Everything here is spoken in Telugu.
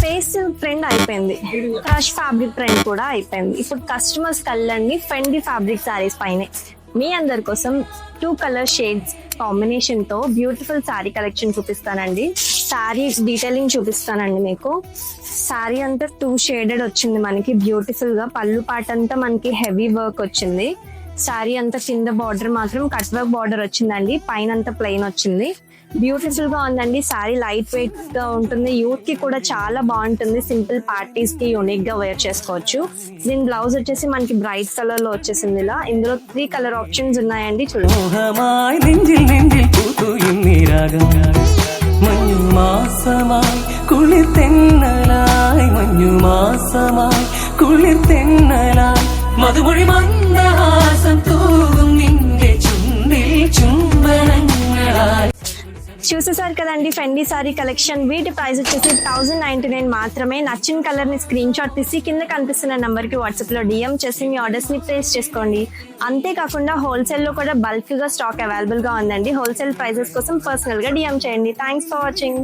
ఫేస్ ట్రెండ్ అయిపోయింది, క్రష్ ఫ్యాబ్రిక్ ట్రెండ్ కూడా అయిపోయింది. ఇప్పుడు కస్టమర్స్ కళ్ళన్నీ ఫెండి ఫ్యాబ్రిక్ శారీస్ పైనే. మీ అందరి కోసం 2 కలర్ షేడ్స్ కాంబినేషన్ తో బ్యూటిఫుల్ శారీ కలెక్షన్ చూపిస్తానండి. శారీ డీటెయిలింగ్ చూపిస్తానండి మీకు. శారీ అంతా 2 షేడెడ్ వచ్చింది మనకి బ్యూటిఫుల్ గా. పళ్ళు పాట అంతా మనకి హెవీ వర్క్ వచ్చింది. శారీ అంతా కింద బార్డర్ మాత్రం కట్ వర్క్ బార్డర్ వచ్చిందండి, పైన అంతా ప్లెయిన్ వచ్చింది. బ్యూటిఫుల్ గా ఉందండి. శారీ లైట్ వెయిట్ గా ఉంటుంది, యూత్ కి కూడా చాలా బాగుంటుంది. సింపుల్ పార్టీస్ కి యూనిక్ గా వేర్ చేసుకోవచ్చు. దీని బ్లౌజ్ వచ్చేసి మనకి బ్రైట్ కలర్ లో వచ్చేసింది ఇలా. ఇందులో 3 కలర్ ఆప్షన్స్ ఉన్నాయండి, చూడండి. മധുമൊഴി മന്ദഹാസം തൂകും നിന്റെ ചുണ്ടിൽ ചുംബനങ്ങളായി. చూసేసారు కదండి ఫెండి సారీ కలెక్షన్. వీటి ప్రైస్ వచ్చేసి 1099 మాత్రమే. నచ్చిన కలర్ ని స్క్రీన్ షాట్ తీసి కింద కనిపిస్తున్న నంబర్ కి వాట్సాప్ లో డిఎం చేసి మీ ఆర్డర్స్ ని ప్లేస్ చేసుకోండి. అంతేకాకుండా హోల్సేల్ లో కూడా బల్క్ గా స్టాక్ అవైలబుల్ గా ఉందండి. హోల్సేల్ ప్రైజెస్ కోసం పర్సనల్ గా డిఎం చేయండి. Thanks for watching.